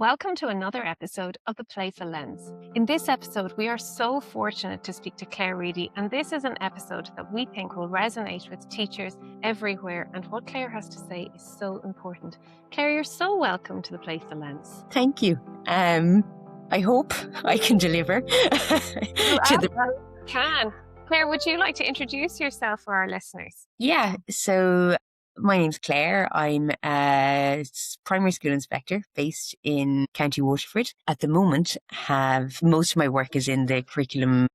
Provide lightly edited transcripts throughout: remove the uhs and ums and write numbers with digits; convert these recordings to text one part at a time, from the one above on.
Welcome to another episode of the Playful Lens. In this episode, we are so fortunate to speak to Claire Reedy, and this is an episode that we think will resonate with teachers everywhere, and what Claire has to say is so important. Claire, you're so welcome to the Playful Lens. Thank you. I hope I can deliver. Can. Claire, would you like to introduce yourself for our listeners? Yeah, so my name's Claire. I'm a primary school inspector based in County Waterford. At the moment, most of my work is in the curriculum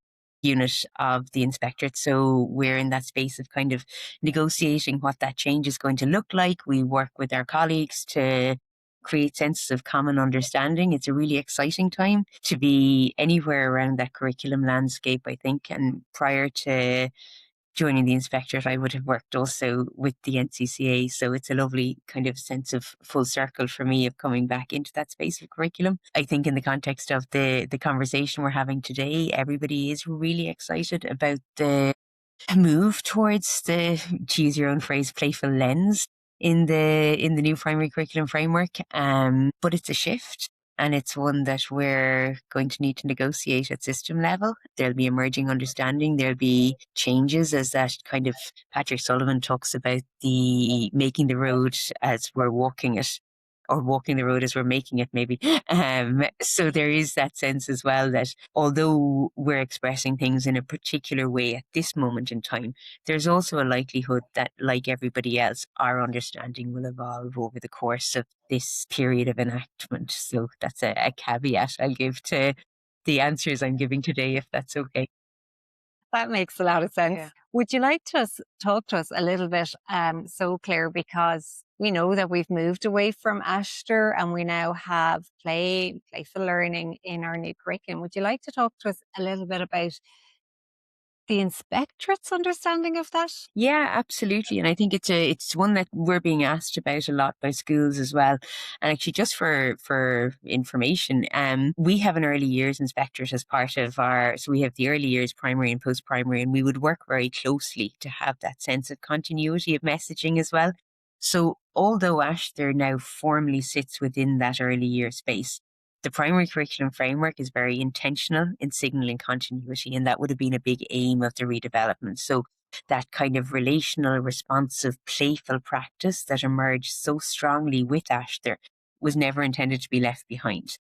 unit of the inspectorate. So we're in that space of kind of negotiating what that change is going to look like. We work with our colleagues to create senses of common understanding. It's a really exciting time to be anywhere around that curriculum landscape, I think. And prior to joining the inspectorate, I would have worked also with the NCCA. So it's a lovely kind of sense of full circle for me of coming back into that space of curriculum. I think in the context of the conversation we're having today, everybody is really excited about the move towards the, to use your own phrase, playful lens in the new primary curriculum framework. But it's a shift. And it's one that we're going to need to negotiate at system level. There'll be emerging understanding. There'll be changes as that kind of Patrick Sullivan talks about the making the road as we're walking it, or walking the road as we're making it, maybe. So there is that sense as well that although we're expressing things in a particular way at this moment in time, there's also a likelihood that, like everybody else, our understanding will evolve over the course of this period of enactment. So that's a caveat I'll give to the answers I'm giving today, if that's okay. That makes a lot of sense. Yeah. Would you like to talk to us a little bit, so Claire, because we know that we've moved away from Ashter and we now have playful learning in our new curriculum. Would you like to talk to us a little bit about the inspectorate's understanding of that? Yeah, absolutely. And I think it's one that we're being asked about a lot by schools as well. And actually, just for information, we have an early years inspectorate as part of so we have the early years primary and post-primary, and we would work very closely to have that sense of continuity of messaging as well. So although Ashter now formally sits within that early year space, the primary curriculum framework is very intentional in signalling continuity, and that would have been a big aim of the redevelopment. So that kind of relational, responsive, playful practice that emerged so strongly with Ashter was never intended to be left behind.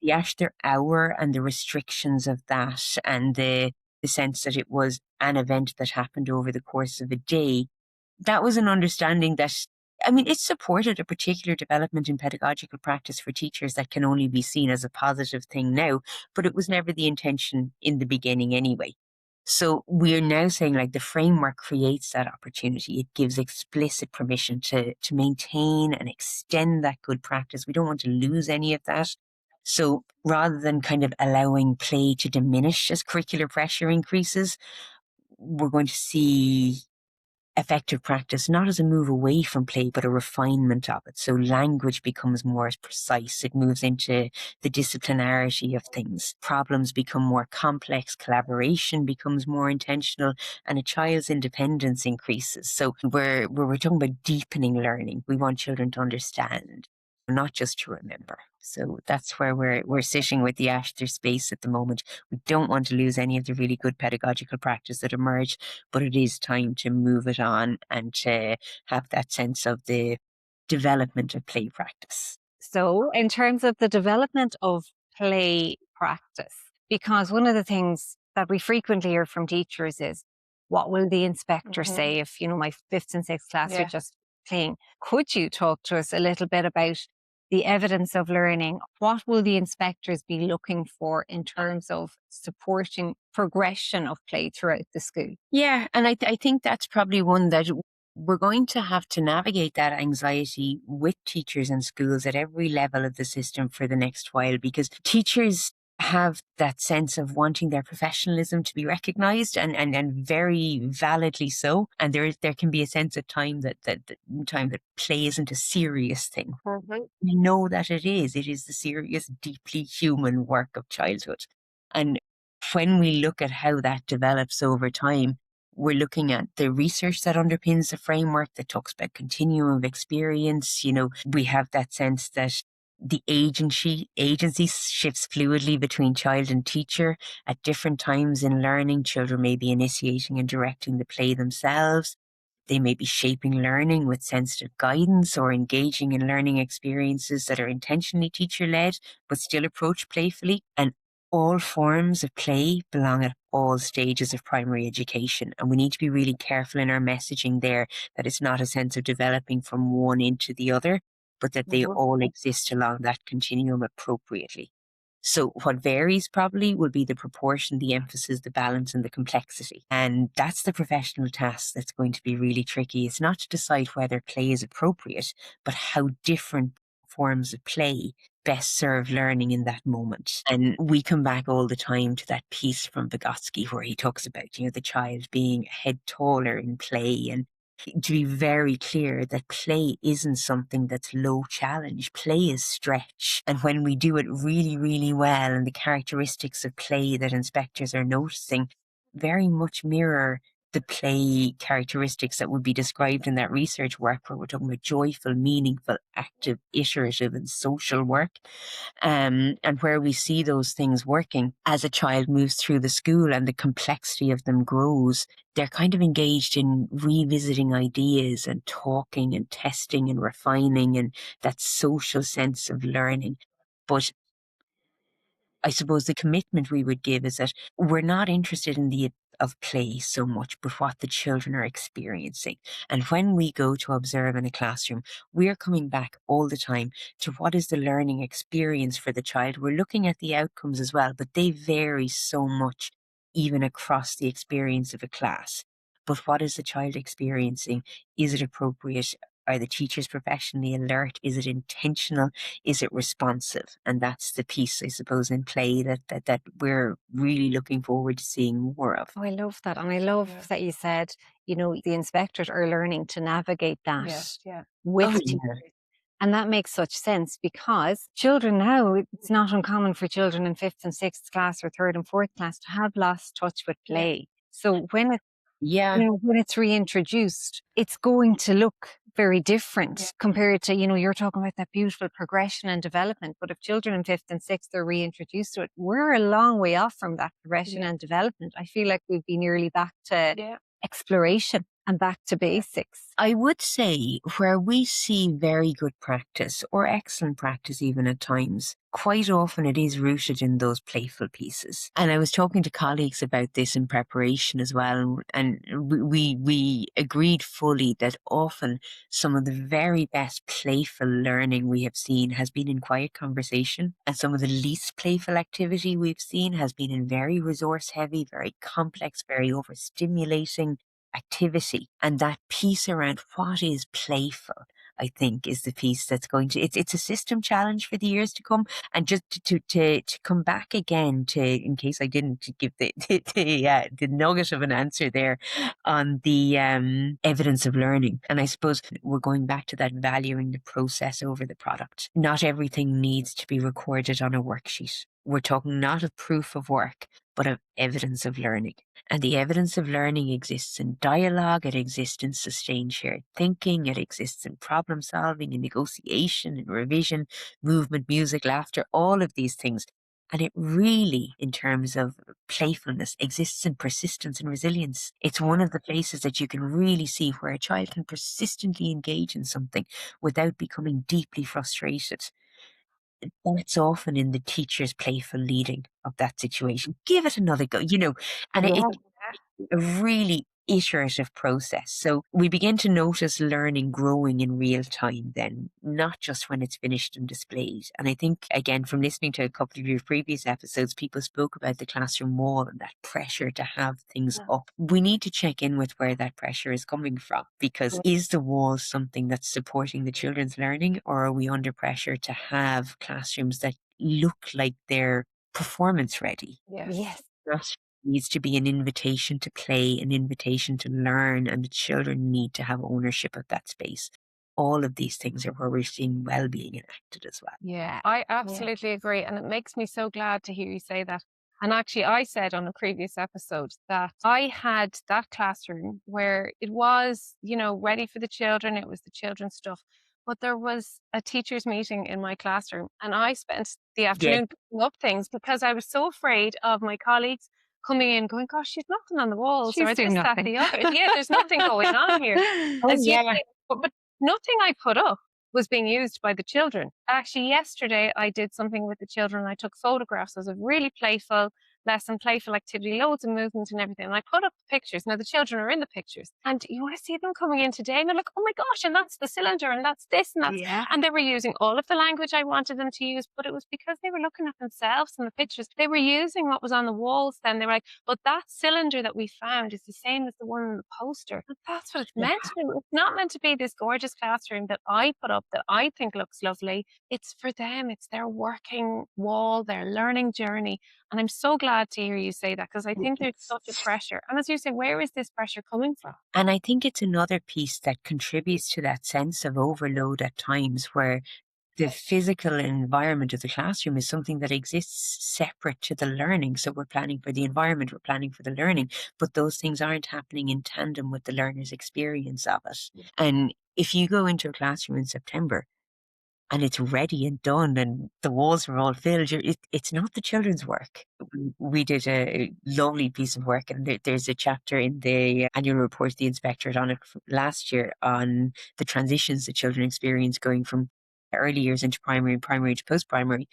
The Ashter hour and the restrictions of that, and the sense that it was an event that happened over the course of a day, that was an understanding that, I mean, it supported a particular development in pedagogical practice for teachers that can only be seen as a positive thing now, but it was never the intention in the beginning anyway. So we're now saying, like, the framework creates that opportunity. It gives explicit permission to maintain and extend that good practice. We don't want to lose any of that. So rather than kind of allowing play to diminish as curricular pressure increases, we're going to see effective practice, not as a move away from play, but a refinement of it. So language becomes more precise. It moves into the disciplinarity of things. Problems become more complex. Collaboration becomes more intentional, and a child's independence increases. So we're talking about deepening learning. We want children to understand, not just to remember. So that's where we're sitting with the Ashter space at the moment. We don't want to lose any of the really good pedagogical practice that emerged, but it is time to move it on and to have that sense of the development of play practice. So in terms of the development of play practice, because one of the things that we frequently hear from teachers is, what will the inspector say if, my 5th and 6th class are just playing? Could you talk to us a little bit about the evidence of learning? What will the inspectors be looking for in terms of supporting progression of play throughout the school? Yeah, and I think that's probably one that we're going to have to navigate that anxiety with teachers and schools at every level of the system for the next while, because teachers have that sense of wanting their professionalism to be recognized, and very validly so. And there can be a sense of time that play isn't a serious thing. We know that it is. It is the serious, deeply human work of childhood. And when we look at how that develops over time, we're looking at the research that underpins the framework that talks about continuum of experience. We have that sense that The agency shifts fluidly between child and teacher. At different times in learning, children may be initiating and directing the play themselves. They may be shaping learning with sensitive guidance or engaging in learning experiences that are intentionally teacher-led, but still approached playfully. And all forms of play belong at all stages of primary education. And we need to be really careful in our messaging there, that it's not a sense of developing from one into the other, but that they all exist along that continuum appropriately. So what varies probably will be the proportion, the emphasis, the balance, and the complexity. And that's the professional task that's going to be really tricky. It's not to decide whether play is appropriate, but how different forms of play best serve learning in that moment. And we come back all the time to that piece from Vygotsky where he talks about, the child being a head taller in play, and to be very clear that play isn't something that's low challenge. Play is stretch. And when we do it really, really well, and the characteristics of play that inspectors are noticing very much mirror the play characteristics that would be described in that research work, where we're talking about joyful, meaningful, active, iterative, and social work. And where we see those things working as a child moves through the school and the complexity of them grows, they're kind of engaged in revisiting ideas and talking and testing and refining and that social sense of learning. But I suppose the commitment we would give is that we're not interested in the of play so much, but what the children are experiencing. And when we go to observe in a classroom, we're coming back all the time to what is the learning experience for the child. We're looking at the outcomes as well, but they vary so much even across the experience of a class. But what is the child experiencing? Is it appropriate? Are the teachers professionally alert? Is it intentional? Is it responsive? And that's the piece, I suppose, in play that we're really looking forward to seeing more of. Oh, I love that. And I love that you said, the inspectorate are learning to navigate that with Oh, teachers. yeah. And that makes such sense because children now, it's not uncommon for children in fifth and sixth class or third and fourth class to have lost touch with play. So when Yeah. when it's reintroduced, it's going to look very different compared to, you're talking about that beautiful progression and development. But if children in fifth and sixth are reintroduced to it, we're a long way off from that progression and development. I feel like we'd be nearly back to exploration and back to basics. I would say where we see very good practice or excellent practice even at times, quite often it is rooted in those playful pieces. And I was talking to colleagues about this in preparation as well. And we agreed fully that often some of the very best playful learning we have seen has been in quiet conversation. And some of the least playful activity we've seen has been in very resource heavy, very complex, very overstimulating activity. And that piece around what is playful, I think, is the piece that's going to, it's a system challenge for the years to come. And just to come back again to, in case I didn't give the nugget of an answer there on the evidence of learning. And I suppose we're going back to that valuing the process over the product. Not everything needs to be recorded on a worksheet. We're talking not of proof of work, but of evidence of learning. And the evidence of learning exists in dialogue, it exists in sustained shared thinking, it exists in problem solving, in negotiation, in revision, movement, music, laughter, all of these things. And it really, in terms of playfulness, exists in persistence and resilience. It's one of the places that you can really see where a child can persistently engage in something without becoming deeply frustrated. That's often in the teacher's playful leading of that situation. Give it another go, and it's a really iterative process. So we begin to notice learning growing in real time then, not just when it's finished and displayed. And I think, again, from listening to a couple of your previous episodes, people spoke about the classroom wall and that pressure to have things up. We need to check in with where that pressure is coming from, because is the wall something that's supporting the children's learning, or are we under pressure to have classrooms that look like they're performance ready? Yes. That needs to be an invitation to play, an invitation to learn, and the children need to have ownership of that space. All of these things are where we're seeing well-being enacted as well. Yeah, I absolutely agree. And it makes me so glad to hear you say that. And actually, I said on a previous episode that I had that classroom where it was, ready for the children. It was the children's stuff. but there was a teachers' meeting in my classroom, and I spent the afternoon picking up things because I was so afraid of my colleagues coming in going, gosh, she's nothing on the walls, She's or doing this, that, nothing. the other. Yeah, there's nothing going on here. Oh, As you yeah. say, but nothing I put up was being used by the children. Actually, yesterday I did something with the children. I took photographs. It was a really playful lesson, playful activity, loads of movement and everything. And I put up the pictures. Now the children are in the pictures, and you want to see them coming in today, and they're like, "Oh my gosh!" And that's the cylinder, and that's this, and that's. Yeah. And they were using all of the language I wanted them to use, but it was because they were looking at themselves in the pictures. They were using what was on the walls. Then they were like, "But that cylinder that we found is the same as the one on the poster." And that's what it's meant to be. It's not meant to be this gorgeous classroom that I put up that I think looks lovely. It's for them. It's their working wall, their learning journey. And I'm so glad to hear you say that, because I think there's such a pressure. And as you say, where is this pressure coming from? And I think it's another piece that contributes to that sense of overload at times, where the physical environment of the classroom is something that exists separate to the learning. So we're planning for the environment, we're planning for the learning, but those things aren't happening in tandem with the learner's experience of it. And if you go into a classroom in September and it's ready and done and the walls are all filled, it's not the children's work. We did a lovely piece of work, and there's a chapter in the annual report, the inspectorate, on it last year, on the transitions that children experience going from early years into primary and primary to post-primary.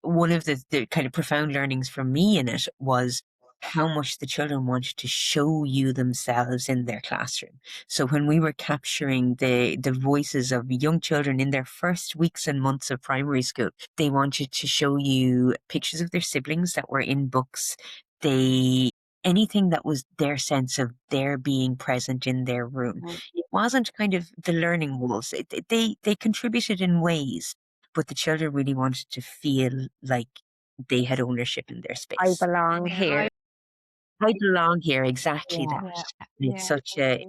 One of the kind of profound learnings for me in it was how much the children wanted to show you themselves in their classroom. So when we were capturing the voices of young children in their first weeks and months of primary school, they wanted to show you pictures of their siblings that were in books. Anything that was their sense of their being present in their room. It wasn't kind of the learning walls. They contributed in ways, but the children really wanted to feel like they had ownership in their space. I belong here. I belong here, exactly Yeah. that. And it's such a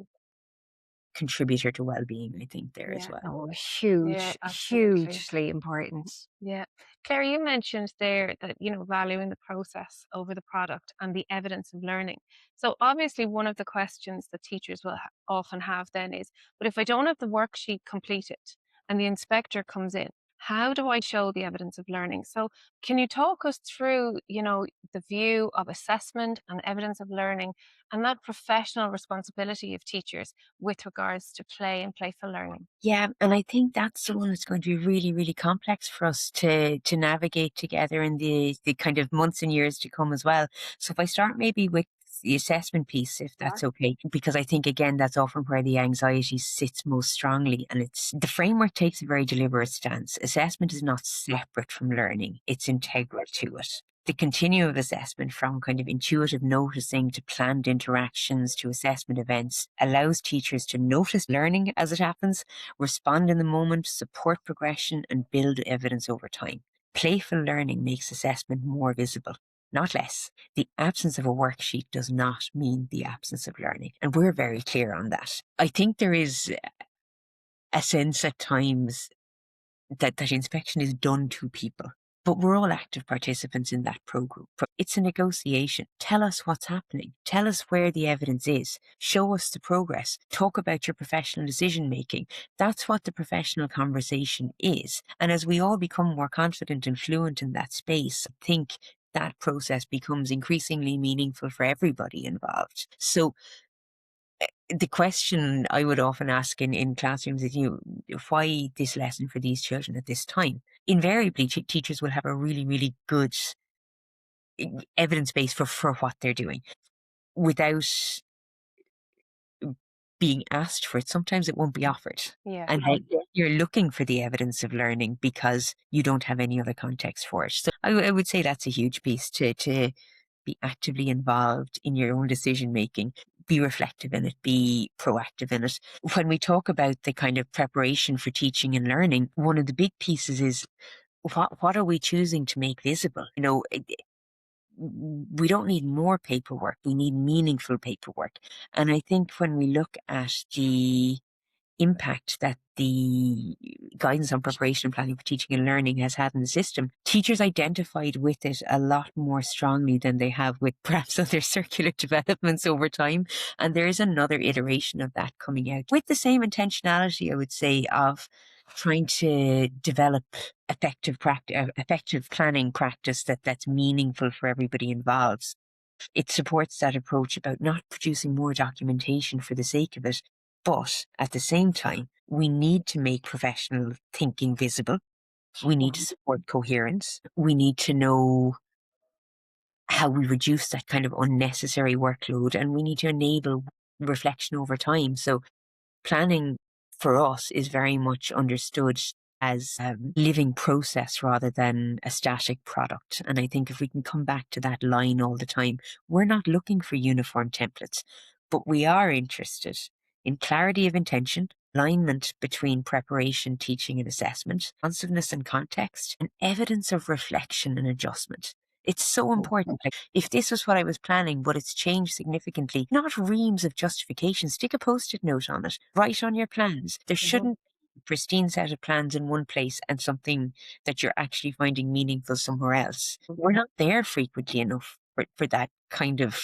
contributor to well-being, I think, there as well. Oh, Yeah, absolutely. hugely important. Yeah. Claire, you mentioned there that, valuing the process over the product and the evidence of learning. So obviously one of the questions that teachers will often have then is, but if I don't have the worksheet completed and the inspector comes in, how do I show the evidence of learning? So can you talk us through, the view of assessment and evidence of learning and that professional responsibility of teachers with regards to play and playful learning? Yeah, and I think that's the one that's going to be really, really complex for us to navigate together in the kind of months and years to come as well. So if I start maybe with the assessment piece, if that's okay, because I think, again, that's often where the anxiety sits most strongly. And the framework takes a very deliberate stance. Assessment is not separate from learning. It's integral to it. The continuum of assessment, from kind of intuitive noticing to planned interactions to assessment events, allows teachers to notice learning as it happens, respond in the moment, support progression, and build evidence over time. Playful learning makes assessment more visible, not less. The absence of a worksheet does not mean the absence of learning. And we're very clear on that. I think there is a sense at times that inspection is done to people. But we're all active participants in that program. It's a negotiation. Tell us what's happening. Tell us where the evidence is. Show us the progress. Talk about your professional decision making. That's what the professional conversation is. And as we all become more confident and fluent in that space, I think that process becomes increasingly meaningful for everybody involved. So the question I would often ask in classrooms is, why this lesson for these children at this time? Invariably, teachers will have a really, really good evidence base for what they're doing without being asked for it. Sometimes it won't be offered. Yeah. And you're looking for the evidence of learning because you don't have any other context for it. So I would say that's a huge piece to be actively involved in your own decision making, be reflective in it, be proactive in it. When we talk about the kind of preparation for teaching and learning, one of the big pieces is what are we choosing to make visible? We don't need more paperwork. We need meaningful paperwork. And I think when we look at the impact that the guidance on preparation and planning for teaching and learning has had in the system, teachers identified with it a lot more strongly than they have with perhaps other circular developments over time. And there is another iteration of that coming out with the same intentionality, I would say, of trying to develop effective planning practice that's meaningful for everybody involved. It supports that approach about not producing more documentation for the sake of it, but at the same time, we need to make professional thinking visible. We need to support coherence. We need to know how we reduce that kind of unnecessary workload, and we need to enable reflection over time. So planning for us is very much understood as a living process rather than a static product. And I think if we can come back to that line all the time, we're not looking for uniform templates, but we are interested in clarity of intention, alignment between preparation, teaching, and assessment, responsiveness and context, and evidence of reflection and adjustment. It's so important. Like, if this was what I was planning, but it's changed significantly, not reams of justification, stick a post-it note on it, write on your plans. There shouldn't be a pristine set of plans in one place and something that you're actually finding meaningful somewhere else. We're not there frequently enough for that kind of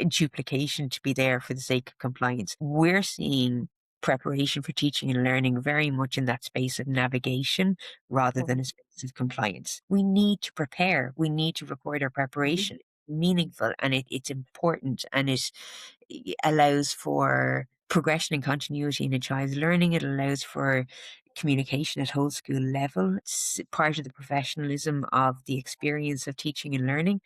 duplication to be there for the sake of compliance. We're seeing preparation for teaching and learning very much in that space of navigation rather than a space of compliance. We need to prepare. We need to record our preparation. Meaningful, and it's important, and it allows for progression and continuity in a child's learning. It allows for communication at whole school level. It's part of the professionalism of the experience of teaching and learning.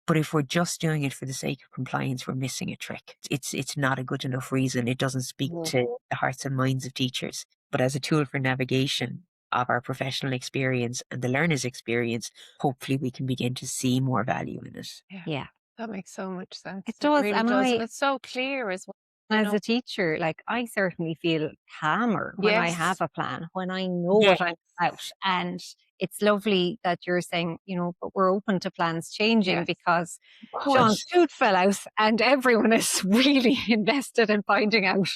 But if we're just doing it for the sake of compliance, we're missing a trick. It's not a good enough reason. It doesn't speak to the hearts and minds of teachers. But as a tool for navigation of our professional experience and the learner's experience, hopefully we can begin to see more value in it. Yeah. That makes so much sense. It does. Really And does. And it's so clear as well. as a teacher, like I certainly feel calmer when I have Yes. a plan, when I know what I'm about. And it's lovely that you're saying, but we're open to plans changing Yes. because Of Sean's course. tooth fell out and everyone is really invested in finding out.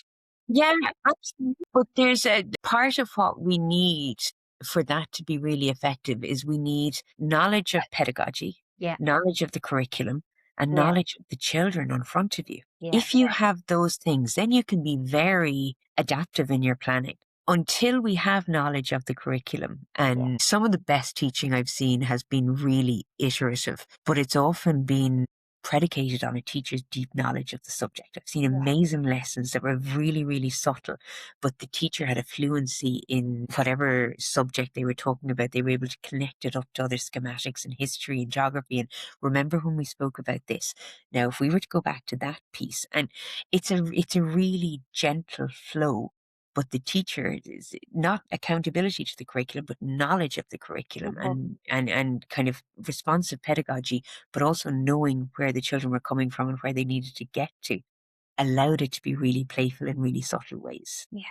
Yeah, absolutely. But there's a part of what we need for that to be really effective is we need knowledge of pedagogy, Yeah. knowledge of the curriculum, and knowledge of the children in front of you. Yeah. If you have those things, then you can be very adaptive in your planning. Until we have knowledge of the curriculum, and some of the best teaching I've seen has been really iterative, but it's often been predicated on a teacher's deep knowledge of the subject. I've seen amazing lessons that were really, really subtle, but the teacher had a fluency in whatever subject they were talking about. They were able to connect it up to other schematics and history and geography. And remember when we spoke about this? Now, if we were to go back to that piece, and it's a really gentle flow, but the teacher is not accountability to the curriculum, but knowledge of the curriculum and kind of responsive pedagogy, but also knowing where the children were coming from and where they needed to get to, allowed it to be really playful in really subtle ways. Yeah.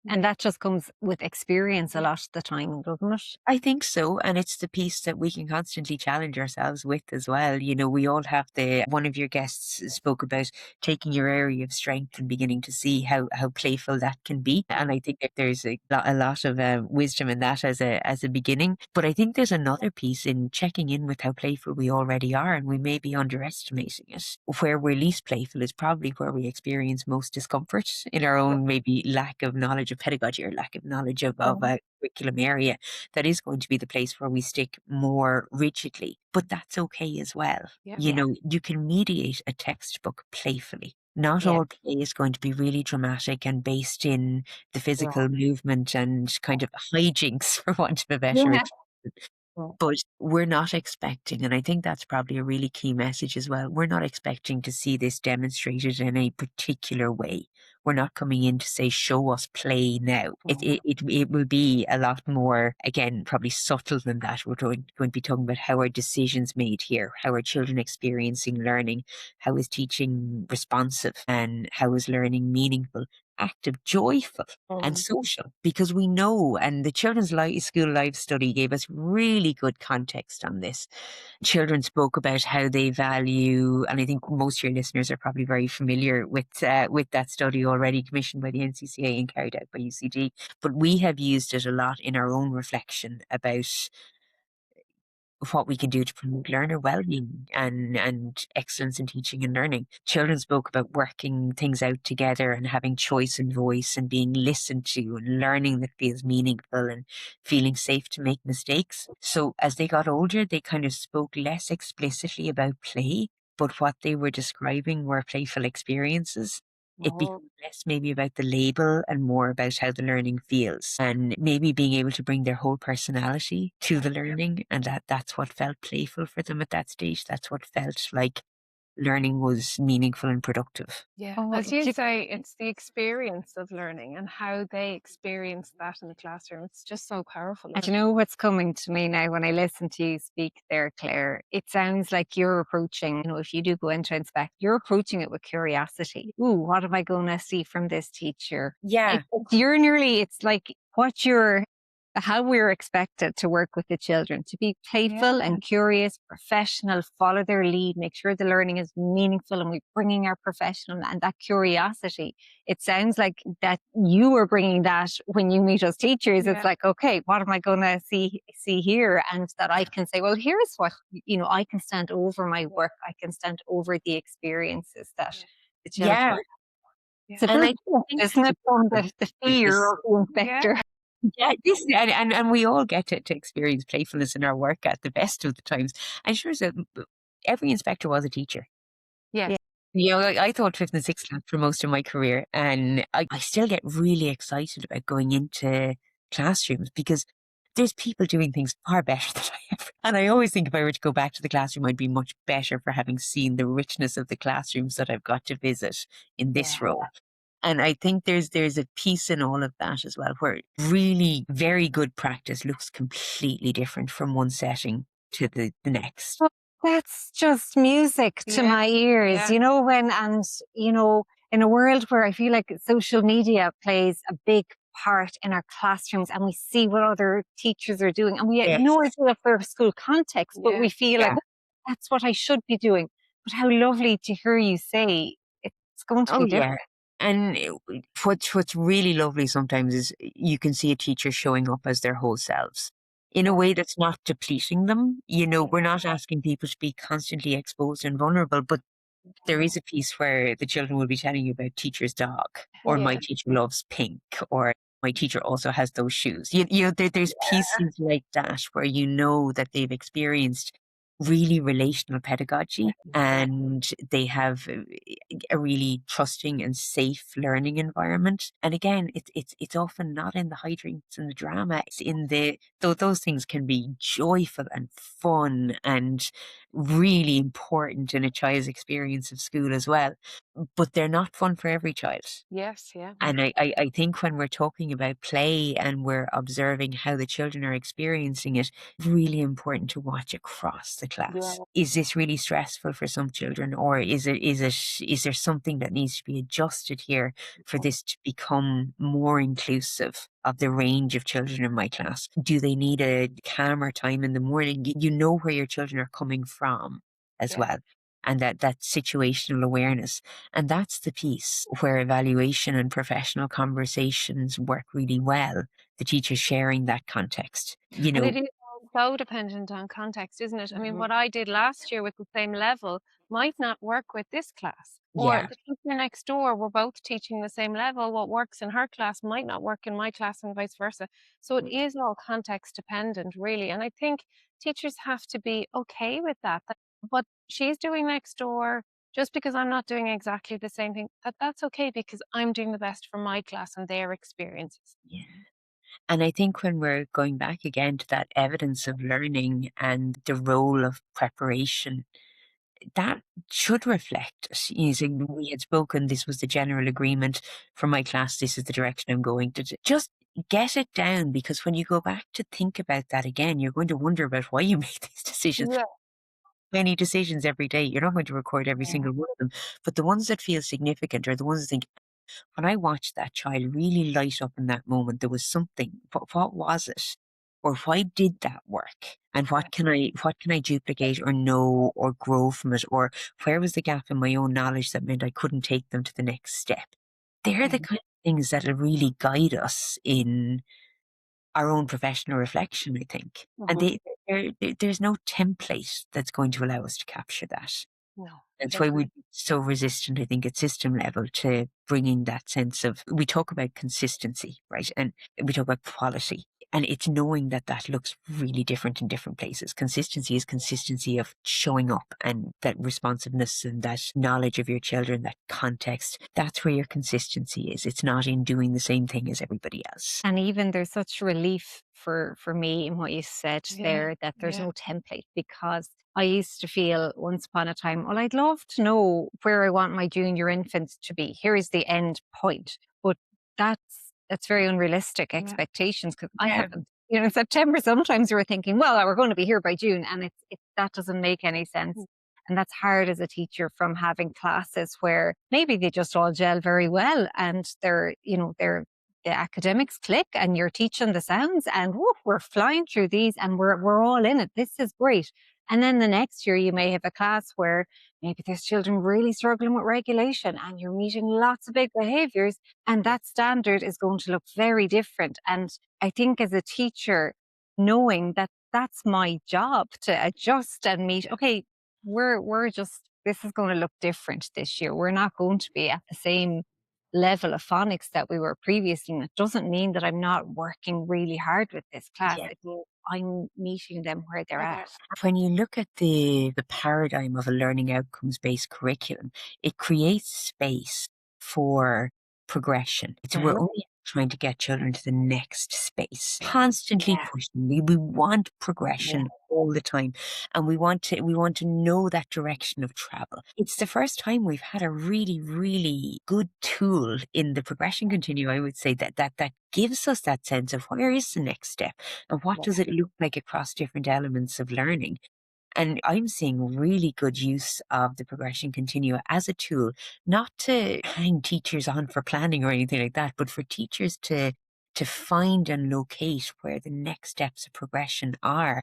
And that just comes with experience a lot of the time, doesn't it? I think so. And it's the piece that we can constantly challenge ourselves with as well. We all have one of your guests spoke about taking your area of strength and beginning to see how playful that can be. And I think that there's a lot of wisdom in that as a beginning. But I think there's another piece in checking in with how playful we already are, and we may be underestimating it. Where we're least playful is probably where we experience most discomfort in our own maybe lack of knowledge of pedagogy or lack of knowledge of a curriculum area. That is going to be the place where we stick more rigidly, but that's okay as well. You can mediate a textbook playfully. Not all play is going to be really dramatic and based in the physical movement and kind of hijinks, for want of a better expression. But we're not expecting, and I think that's probably a really key message as well, we're not expecting to see this demonstrated in a particular way. We're not coming in to say, show us play now. It will be a lot more, again, probably subtle than that. We're going to be talking about how are decisions made here? How are children experiencing learning? How is teaching responsive? And how is learning meaningful, active, joyful, and social? Because we know, and the Children's School Life study gave us really good context on this. Children spoke about how they value, and I think most of your listeners are probably very familiar with that study already, commissioned by the NCCA and carried out by UCD. But we have used it a lot in our own reflection about what we can do to promote learner well-being and excellence in teaching and learning. Children spoke about working things out together and having choice and voice and being listened to and learning that feels meaningful and feeling safe to make mistakes. So as they got older, they kind of spoke less explicitly about play, but what they were describing were playful experiences. It became less maybe about the label and more about how the learning feels, and maybe being able to bring their whole personality to the learning, and that's what felt playful for them at that stage. That's what felt like learning was meaningful and productive. Yeah. Oh, As you say, it's the experience of learning and how they experience that in the classroom. It's just so powerful. And you know what's coming to me now when I listen to you speak there, Claire? It sounds like you're approaching, if you do go in to inspect, you're approaching it with curiosity. Ooh, what am I going to see from this teacher? Yeah. It's like how we're expected to work with the children, to be playful and curious, professional, follow their lead, make sure the learning is meaningful, and we're bringing our professional and that curiosity. It sounds like that you are bringing that when you meet us teachers. It's like, okay, what am I going to see here? And that I can say, well, here's what, I can stand over my work. I can stand over the experiences that the children. Yeah. It's a And bit, isn't it, from the fear of the inspector? Yeah, and we all get to experience playfulness in our work at the best of the times. And sure, so every inspector was a teacher. Yes. I taught fifth and sixth class for most of my career, and I still get really excited about going into classrooms because there's people doing things far better than I ever. And I always think if I were to go back to the classroom, I'd be much better for having seen the richness of the classrooms that I've got to visit in this role. And I think there's a piece in all of that as well, where really very good practice looks completely different from one setting to the next. Well, that's just music to my ears, in a world where I feel like social media plays a big part in our classrooms, and we see what other teachers are doing, and we have no idea for school context, but we feel like that's what I should be doing. But how lovely to hear you say it's going to be different. And what's really lovely sometimes is you can see a teacher showing up as their whole selves in a way that's not depleting them. We're not asking people to be constantly exposed and vulnerable, but there is a piece where the children will be telling you about teacher's dog, or my teacher loves pink, or my teacher also has those shoes. There's pieces like that where that they've experienced really relational pedagogy, and they have a really trusting and safe learning environment. And again, it's often not in the hijinks and the drama. It's in those things can be joyful and fun and really important in a child's experience of school as well. But they're not fun for every child. Yes, yeah. And I think when we're talking about play and we're observing how the children are experiencing it, it's really important to watch across the class. Is this really stressful for some children, or is there something that needs to be adjusted here for this to become more inclusive of the range of children in my class? Do they need a calmer time in the morning? You know where your children are coming from as well. And that situational awareness. And that's the piece where evaluation and professional conversations work really well. The teacher sharing that context. And it is so dependent on context, isn't it? I mean, what I did last year with the same level might not work with this class. Or the teacher next door, we're both teaching the same level. What works in her class might not work in my class, and vice versa. So it is all context dependent, really. And I think teachers have to be okay with that. What she's doing next door, just because I'm not doing exactly the same thing, that's okay, because I'm doing the best for my class and their experiences. Yeah. And I think when we're going back again to that evidence of learning and the role of preparation, that should reflect, we had spoken, this was the general agreement for my class, this is the direction I'm going to just get it down, because when you go back to think about that again, you're going to wonder about why you made these decisions. Many decisions every day. You're not going to record every single one of them, but the ones that feel significant are the ones that think, when I watched that child really light up in that moment, there was something. What was it? Or why did that work? And what can I duplicate or know or grow from it? Or where was the gap in my own knowledge that meant I couldn't take them to the next step? They're the kind of things that'll really guide us in our own professional reflection, I think. And there's no template that's going to allow us to capture that. No. That's why definitely. we're so resistant, I think, at system level to bringing that sense of, we talk about consistency, right? And we talk about quality. And it's knowing that that looks really different in different places. Consistency is consistency of showing up, and that responsiveness and that knowledge of your children, that context. That's where your consistency is. It's not in doing the same thing as everybody else. And even there's such relief for me in what you said Yeah, there, that there's yeah. no template, because I used to feel once upon a time, well, I'd love to know where I want my junior infants to be. Here is the end point. But that's very unrealistic Yeah. expectations, because I Yeah. haven't. You know, in September, sometimes we're thinking, well, we're going to be here by June, and that doesn't make any sense. Mm. And that's hard as a teacher, from having classes where maybe they just all gel very well, and the academics click, and you're teaching the sounds, and woo, we're flying through these, and we're all in it. This is great. And then the next year you may have a class where maybe there's children really struggling with regulation, and you're meeting lots of big behaviors, and that standard is going to look very different. And I think as a teacher, knowing that that's my job to adjust and meet, okay, we're just, this is going to look different this year. We're not going to be at the same level of phonics that we were previously. And it doesn't mean that I'm not working really hard with this class. Yeah. It means I'm meeting them where they're at. When you look at the paradigm of a learning outcomes based curriculum, it creates space for progression. We're only trying to get children to the next space, constantly Yeah. pushing. We want progression all the time, and we want to know that direction of travel. It's the first time we've had a really, really good tool in the progression continuum, I would say, that gives us that sense of where is the next step, and what does it look like across different elements of learning. And I'm seeing really good use of the progression continua as a tool, not to hang teachers on for planning or anything like that, but for teachers to find and locate where the next steps of progression are.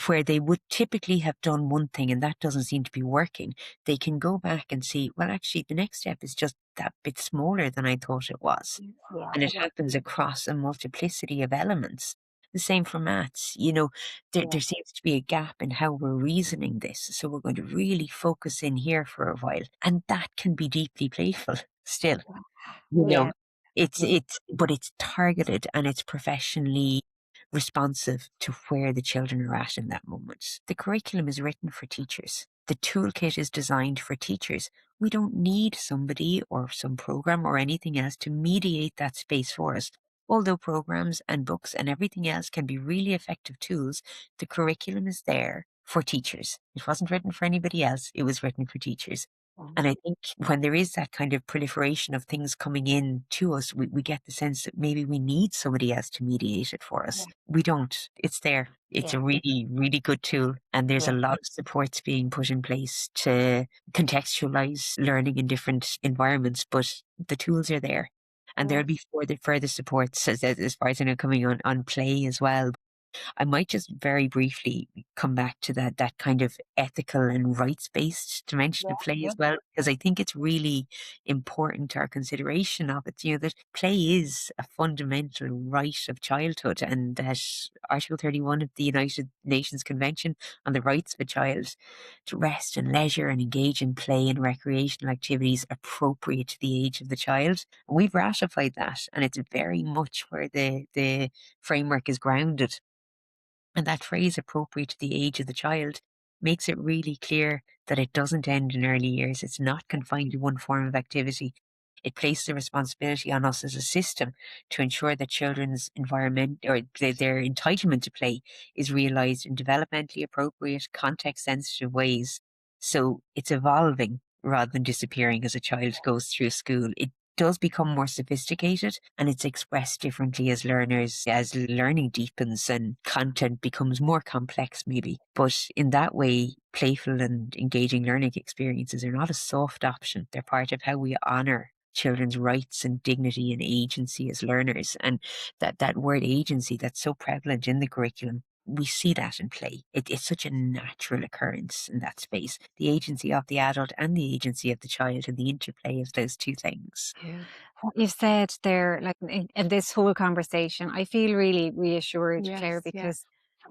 Where they would typically have done one thing and that doesn't seem to be working, they can go back and see, well, actually, the next step is just that bit smaller than I thought it was. And it happens across a multiplicity of elements. The same for maths. There seems to be a gap in how we're reasoning this. So we're going to really focus in here for a while. And that can be deeply playful still. You know, but it's targeted and it's professionally responsive to where the children are at in that moment. The curriculum is written for teachers. The toolkit is designed for teachers. We don't need somebody or some program or anything else to mediate that space for us. Although programs and books and everything else can be really effective tools, the curriculum is there for teachers. It wasn't written for anybody else. It was written for teachers. And I think when there is that kind of proliferation of things coming in to us, we get the sense that maybe we need somebody else to mediate it for us. We don't. It's there. It's a really, really good tool. And there's a lot of supports being put in place to contextualize learning in different environments, but the tools are there. And there'll be further supports, as far as I know, coming on play as well. I might just very briefly come back to that kind of ethical and rights-based dimension of play as well, because I think it's really important to our consideration of it, that play is a fundamental right of childhood, and that Article 31 of the United Nations Convention on the Rights of a Child to rest and leisure and engage in play and recreational activities appropriate to the age of the child. We've ratified that, and it's very much where the framework is grounded. And that phrase, appropriate to the age of the child, makes it really clear that it doesn't end in early years. It's not confined to one form of activity. It places a responsibility on us as a system to ensure that children's environment or their entitlement to play is realised in developmentally appropriate, context sensitive ways. So it's evolving rather than disappearing as a child goes through school. It does become more sophisticated and it's expressed differently as learning deepens and content becomes more complex maybe. But in that way, playful and engaging learning experiences are not a soft option. They're part of how we honour children's rights and dignity and agency as learners. And that word agency that's so prevalent in the curriculum, we see that in play. It's such a natural occurrence in that space. The agency of the adult and the agency of the child and the interplay of those two things. What you've said there, like in this whole conversation, I feel really reassured, Claire, because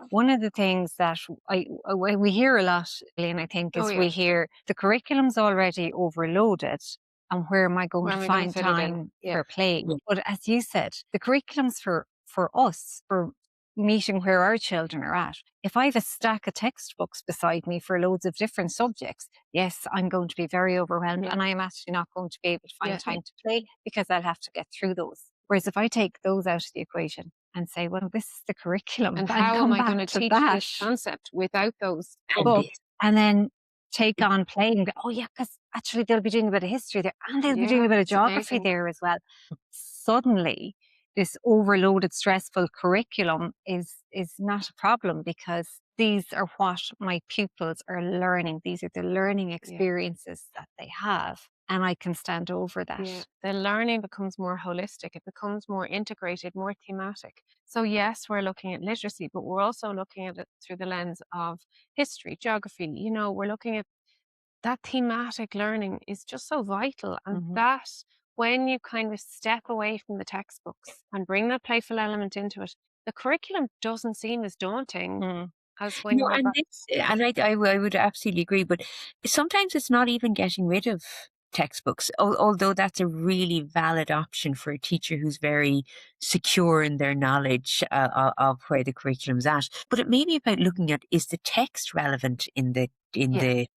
one of the things that we hear a lot, Gillian, I think, is we hear the curriculum's already overloaded, and where am I going to find time for play? But as you said, the curriculum's for us, for meeting where our children are at. If I have a stack of textbooks beside me for loads of different subjects, yes, I'm going to be very overwhelmed, and I am actually not going to be able to find time to play because I'll have to get through those. Whereas if I take those out of the equation and say, well, this is the curriculum, and how am I going to teach this concept without those books, and then take on playing. Oh yeah, because actually they'll be doing a bit of history there, and they'll be doing a bit of geography there as well. Suddenly, this overloaded, stressful curriculum is not a problem, because these are what my pupils are learning. These are the learning experiences that they have, and I can stand over that. Yeah. The learning becomes more holistic. It becomes more integrated, more thematic. So yes, we're looking at literacy, but we're also looking at it through the lens of history, geography. You know, we're looking at that thematic learning is just so vital. And that, when you kind of step away from the textbooks and bring that playful element into it, the curriculum doesn't seem as daunting as when No, I would absolutely agree. But sometimes it's not even getting rid of textbooks, although that's a really valid option for a teacher who's very secure in their knowledge of where the curriculum's at. But it may be about looking at, is the text relevant in the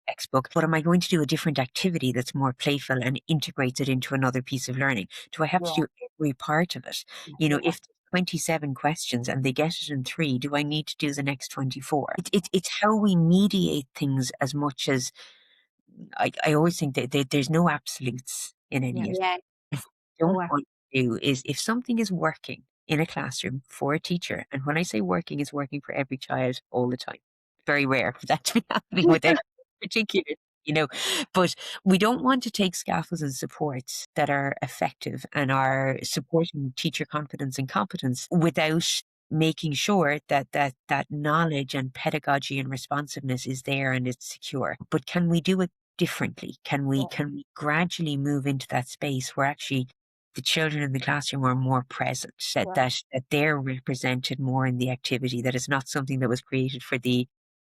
textbook, but am I going to do a different activity that's more playful and integrates it into another piece of learning? Do I have to do every part of it? You know, if 27 questions and they get it in 3, do I need to do the next 24? It's how we mediate things as much as I always think that there's no absolutes in any of it. What I don't want to do is, if something is working in a classroom for a teacher, and when I say working, it's working for every child all the time. Very rare for that to be happening with every particular, you know, but we don't want to take scaffolds and supports that are effective and are supporting teacher confidence and competence without making sure that knowledge and pedagogy and responsiveness is there and it's secure. But can we do it differently? Can we gradually move into that space where actually the children in the classroom are more present, that they're represented more in the activity, that it's not something that was created for the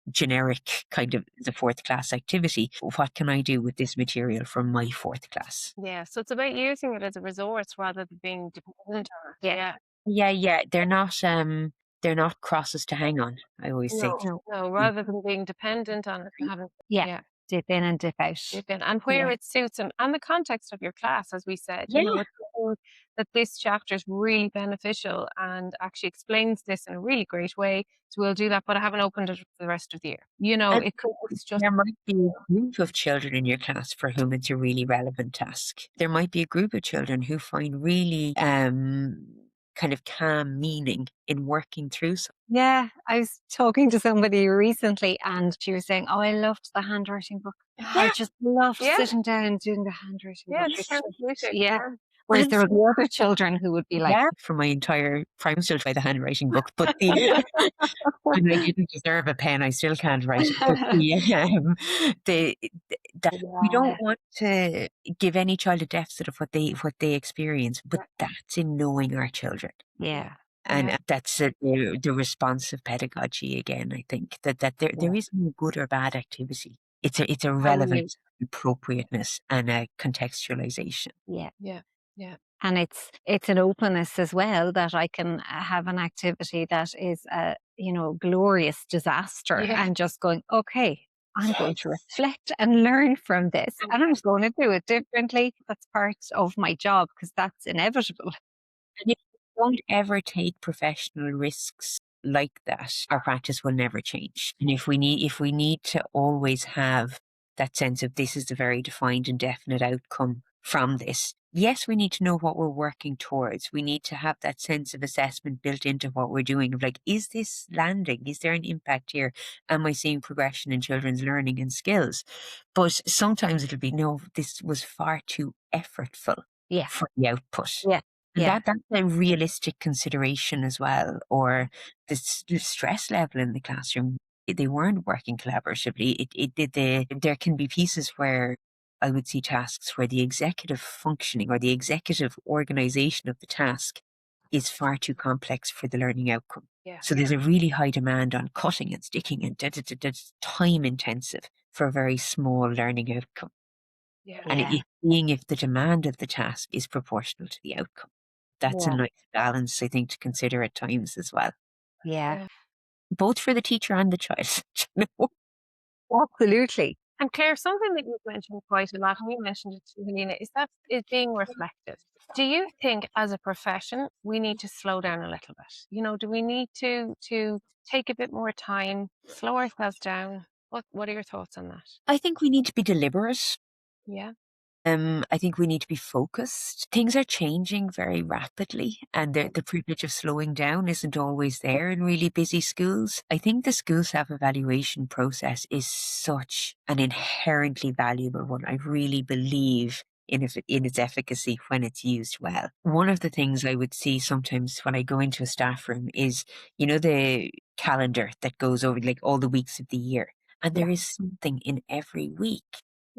generic kind of the 4th class activity. What can I do with this material from my 4th class? Yeah, so it's about using it as a resource rather than being dependent on it. Yeah. They're not crosses to hang on, I always say. No, rather than being dependent on it and having dip in and dip out. And where it suits and the context of your class, as we said, you know, that this chapter is really beneficial and actually explains this in a really great way. So we'll do that, but I haven't opened it for the rest of the year. You know, it's just... There might be a group of children in your class for whom it's a really relevant task. There might be a group of children who find really kind of calm meaning in working through something. Yeah, I was talking to somebody recently and she was saying, oh, I loved the handwriting book. I just loved sitting down and doing the handwriting book. Whereas there were other children who would be like... for my entire primary school by the handwriting book, but and I didn't deserve a pen, I still can't write it. But we don't want to give any child a deficit of what they experience, but that's in knowing our children. And that's the responsive pedagogy again. I think that there is no good or bad activity. It's a relevance, appropriateness, and a contextualization. And it's an openness as well, that I can have an activity that is a glorious disaster and just going, okay, I'm going to reflect and learn from this, and I'm going to do it differently. That's part of my job, because that's inevitable. And if we don't ever take professional risks like that, our practice will never change. And if we need to always have that sense of this is a very defined and definite outcome from this, yes, we need to know what we're working towards. We need to have that sense of assessment built into what we're doing, of like, is this landing? Is there an impact here? Am I seeing progression in children's learning and skills? But sometimes it'll be, no, this was far too effortful for the output. And that's a realistic consideration as well. Or the stress level in the classroom, they weren't working collaboratively. There can be pieces where I would see tasks where the executive functioning or the executive organization of the task is far too complex for the learning outcome. Yeah. So there's a really high demand on cutting and sticking and time intensive for a very small learning outcome. Yeah. And Yeah. seeing if the demand of the task is proportional to the outcome. That's a Yeah. nice balance, I think, to consider at times as well, Yeah. both for the teacher and the child. you know? Absolutely. And Claire, something that you've mentioned quite a lot, and we mentioned it to Helena, is being reflective. Do you think as a profession we need to slow down a little bit? Do we need to take a bit more time, slow ourselves down? What are your thoughts on that? I think we need to be deliberate. Yeah. I think we need to be focused. Things are changing very rapidly, and the privilege of slowing down isn't always there in really busy schools. I think the school self-evaluation process is such an inherently valuable one. I really believe in its efficacy when it's used well. One of the things I would see sometimes when I go into a staff room is, the calendar that goes over like all the weeks of the year. And there is something in every week.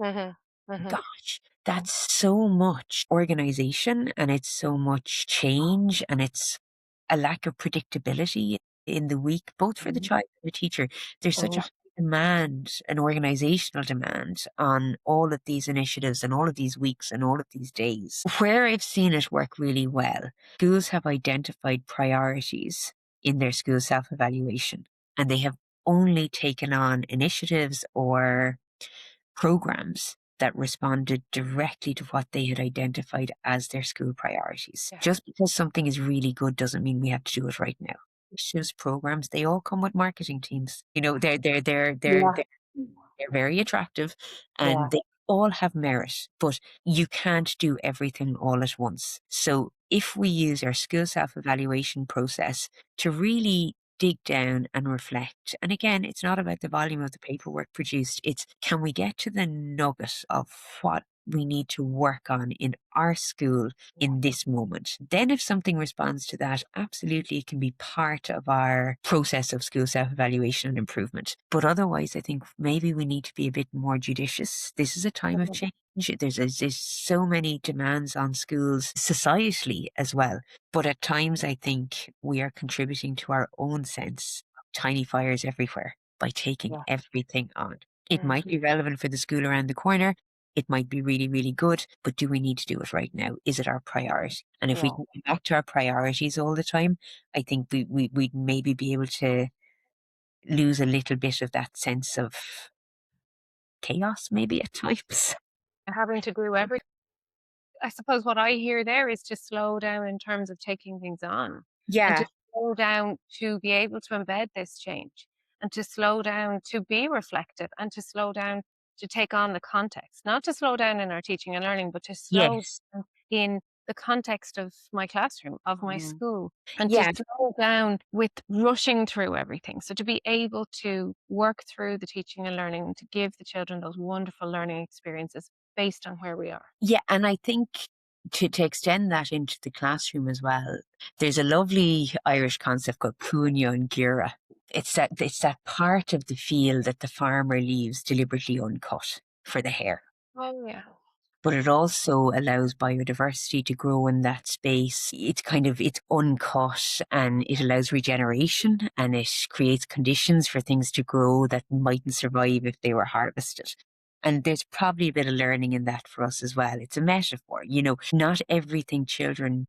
Mm-hmm. Mm-hmm. Gosh, that's so much organization, and it's so much change, and it's a lack of predictability in the week, both for the child and the teacher. There's such a high demand, an organizational demand on all of these initiatives and all of these weeks and all of these days. Where I've seen it work really well, schools have identified priorities in their school self-evaluation, and they have only taken on initiatives or programs that responded directly to what they had identified as their school priorities. Yeah. Just because something is really good doesn't mean we have to do it right now. Initiatives, programs, they all come with marketing teams. They're very attractive, and they all have merit, but you can't do everything all at once. So if we use our school self-evaluation process to really dig down and reflect, and again, it's not about the volume of the paperwork produced, it's can we get to the nugget of what we need to work on in our school in this moment. Then if something responds to that, absolutely it can be part of our process of school self-evaluation and improvement. But otherwise, I think maybe we need to be a bit more judicious. This is a time of change. There's so many demands on schools societally as well. But at times I think we are contributing to our own sense of tiny fires everywhere by taking everything on. It might be relevant for the school around the corner. It might be really, really good, but do we need to do it right now? Is it our priority? And if we can get back to our priorities all the time, I think we'd maybe be able to lose a little bit of that sense of chaos, maybe at times. Having to do everything. I suppose what I hear there is to slow down in terms of taking things on, and to slow down to be able to embed this change, and to slow down to be reflective, and to slow down to take on the context, not to slow down in our teaching and learning, but to slow Yes. down in the context of my classroom, of my school, and Yeah. to slow down with rushing through everything. So to be able to work through the teaching and learning, and to give the children those wonderful learning experiences based on where we are. Yeah, and I think to extend that into the classroom as well, there's a lovely Irish concept called cúine and gira. It's that part of the field that the farmer leaves deliberately uncut for the hare. Oh yeah. But it also allows biodiversity to grow in that space. It's uncut, and it allows regeneration, and it creates conditions for things to grow that mightn't survive if they were harvested. And there's probably a bit of learning in that for us as well. It's a metaphor, not everything children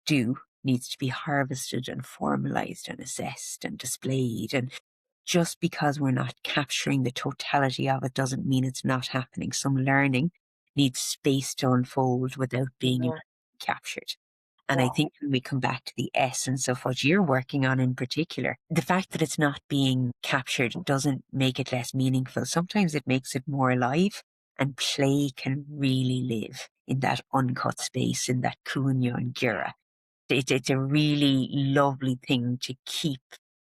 do needs to be harvested and formalized and assessed and displayed. And just because we're not capturing the totality of it doesn't mean it's not happening. Some learning needs space to unfold without being captured. And I think when we come back to the essence of what you're working on in particular, the fact that it's not being captured doesn't make it less meaningful. Sometimes it makes it more alive, and play can really live in that uncut space, in that cúine and gira. It's a really lovely thing to keep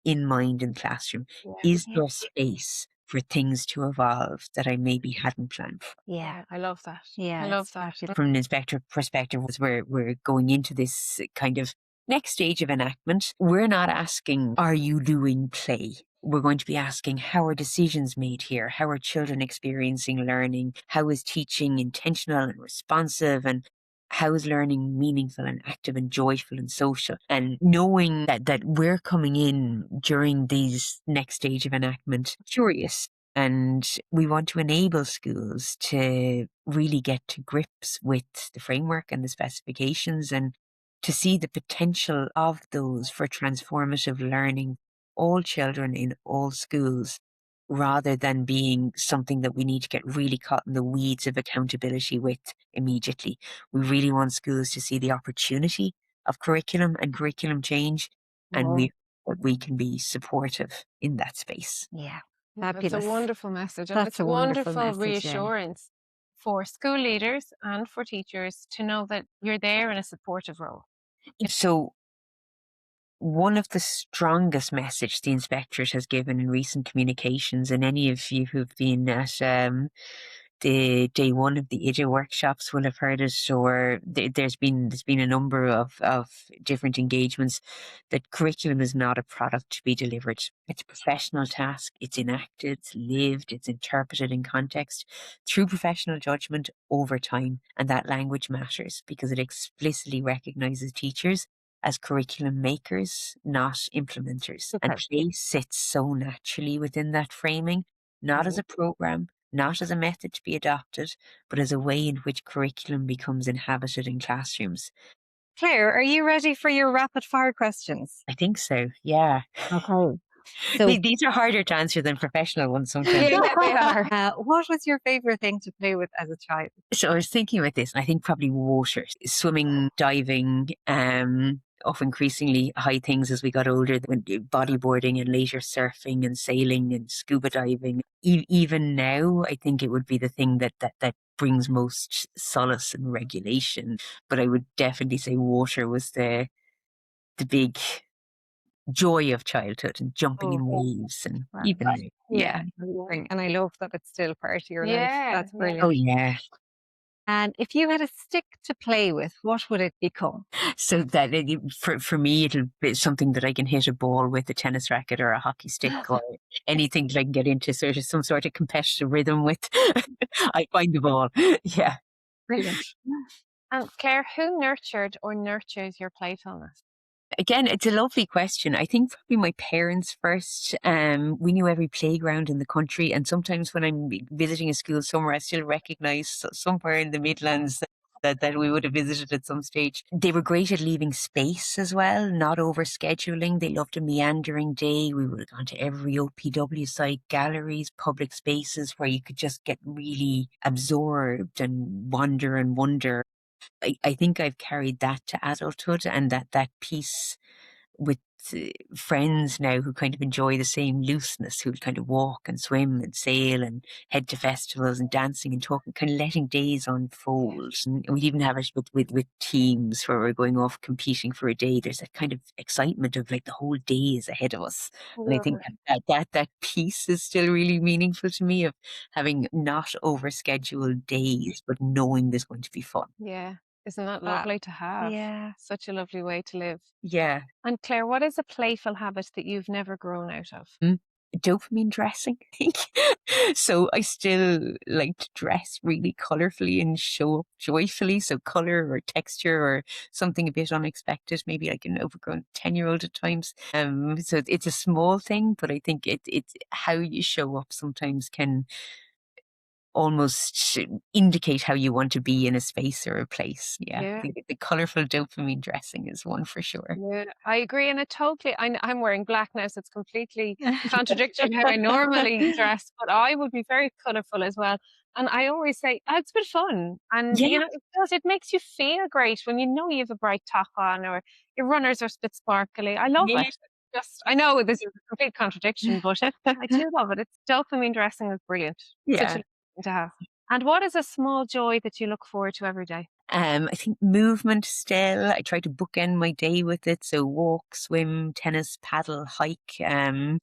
in mind in the classroom. Is there space for things to evolve that I maybe hadn't planned for? Yeah. I love that. Yeah. I love that. From an inspector perspective, as we're going into this kind of next stage of enactment, we're not asking, are you doing play? We're going to be asking, how are decisions made here? How are children experiencing learning? How is teaching intentional and responsive? And how is learning meaningful and active and joyful and social? And knowing that we're coming in during these next stage of enactment curious, and we want to enable schools to really get to grips with the framework and the specifications and to see the potential of those for transformative learning, all children in all schools, rather than being something that we need to get really caught in the weeds of accountability with immediately. We really want schools to see the opportunity of curriculum and curriculum change, and we can be supportive in that space. Yeah. That's Fabulous. a wonderful message. And That's it's a wonderful wonderful message, yeah. reassurance for school leaders and for teachers to know that you're there in a supportive role. So one of the strongest message the inspectorate has given in recent communications, and any of you who've been at the day one of the IDA workshops will have heard it, or there's been a number of different engagements, that curriculum is not a product to be delivered. It's a professional task. It's enacted, it's lived, it's interpreted in context through professional judgment over time. And that language matters because it explicitly recognizes teachers as curriculum makers, not implementers. And play sits so naturally within that framing, not as a program, not as a method to be adopted, but as a way in which curriculum becomes inhabited in classrooms. Claire, are you ready for your rapid fire questions? I think so, yeah. Okay. So These are harder to answer than professional ones sometimes. Yeah, they are. What was your favorite thing to play with as a child? So I was thinking about this, and I think probably water, swimming, diving, of increasingly high things as we got older, when bodyboarding and later surfing and sailing and scuba diving. Even now, I think it would be the thing that brings most solace and regulation. But I would definitely say water was the big joy of childhood, and jumping in waves, and even now. Yeah. And I love that it's still part of your life. Yeah, That's yeah. brilliant. Oh yeah. And if you had a stick to play with, what would it become? So that for me, it'll be something that I can hit a ball with, a tennis racket or a hockey stick, or anything that I can get into some sort of competitive rhythm with. I find the ball. Yeah. Brilliant. And Claire, who nurtured or nurtures your playfulness? Again, it's a lovely question. I think probably my parents first. We knew every playground in the country, and sometimes when I'm visiting a school somewhere, I still recognise somewhere in the Midlands that we would have visited at some stage. They were great at leaving space as well, not over scheduling. They loved a meandering day. We would have gone to every OPW site, galleries, public spaces where you could just get really absorbed and wander and wonder. I think I've carried that to adulthood, and that piece with friends now who kind of enjoy the same looseness, who kind of walk and swim and sail and head to festivals and dancing and talking, kind of letting days unfold. And we even have it with teams where we're going off competing for a day. There's that kind of excitement of like the whole day is ahead of us. And I think that piece is still really meaningful to me, of having not overscheduled days, but knowing there's going to be fun. Yeah. Isn't that lovely to have? Yeah. Such a lovely way to live. Yeah. And Claire, what is a playful habit that you've never grown out of? Dopamine dressing, I think. So I still like to dress really colourfully and show up joyfully. So colour or texture or something a bit unexpected, maybe like an overgrown 10-year-old at times. So it's a small thing, but I think it's how you show up sometimes can almost indicate how you want to be in a space or a place. Yeah. I think the colourful dopamine dressing is one for sure. Yeah, I agree. And I'm wearing black now, so it's completely contradictory how I normally dress, but I would be very colourful as well. And I always say, oh, it's a bit fun. And, Yeah. it makes you feel great when you know you have a bright top on or your runners are a bit sparkly. I love it. I know this is a complete contradiction, but I do love it. It's dopamine dressing is brilliant. Yeah. Such a thing to have. And what is a small joy that you look forward to every day? I think movement still. I try to bookend my day with it. So walk, swim, tennis, paddle, hike.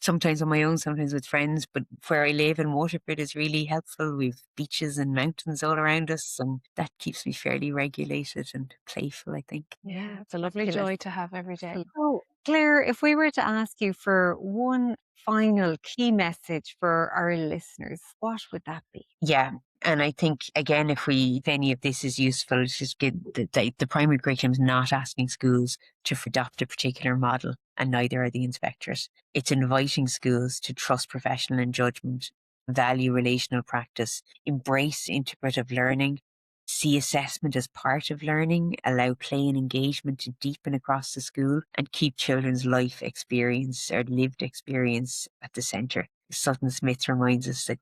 Sometimes on my own, sometimes with friends. But where I live in Waterford is really helpful. We've beaches and mountains all around us, and that keeps me fairly regulated and playful, I think. Yeah, it's a lovely joy to have every day. So, Claire, if we were to ask you for one final key message for our listeners, what would that be? Yeah. And I think, again, if any of this is useful, it's just get the primary curriculum is not asking schools to adopt a particular model, and neither are the inspectors. It's inviting schools to trust professional and judgment, value relational practice, embrace integrative learning, see assessment as part of learning, allow play and engagement to deepen across the school, and keep children's life experience or lived experience at the centre. Sutton Smith reminds us that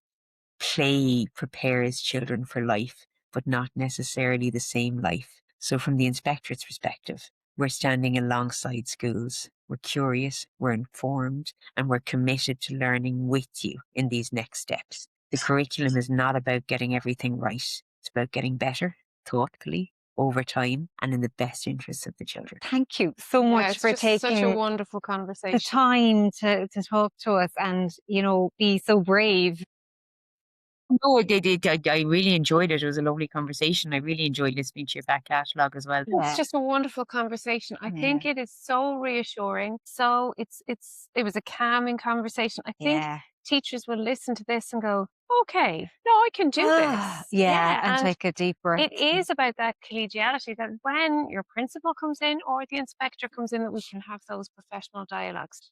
play prepares children for life, but not necessarily the same life. So from the inspectorate's perspective, we're standing alongside schools. We're curious, we're informed, and we're committed to learning with you in these next steps. The curriculum is not about getting everything right. It's about getting better, thoughtfully, over time, and in the best interests of the children. Thank you so much it's for just such a taking wonderful the conversation. time to talk to us and, be so brave. No, I really enjoyed it. It was a lovely conversation. I really enjoyed listening to your back catalogue as well. It's just a wonderful conversation. I think it is so reassuring. So it was a calming conversation. I think teachers will listen to this and go, okay, no, I can do this. And take a deep breath. It is about that collegiality, that when your principal comes in or the inspector comes in, that we can have those professional dialogues.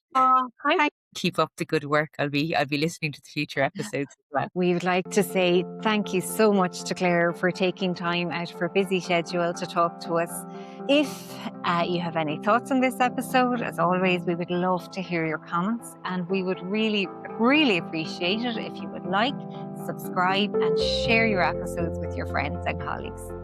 Keep up the good work. I'll be listening to the future episodes as well. We would like to say thank you so much to Claire for taking time out of her busy schedule to talk to us. If you have any thoughts on this episode, as always, we would love to hear your comments, and we would really, really appreciate it if you would like, subscribe, and share your episodes with your friends and colleagues.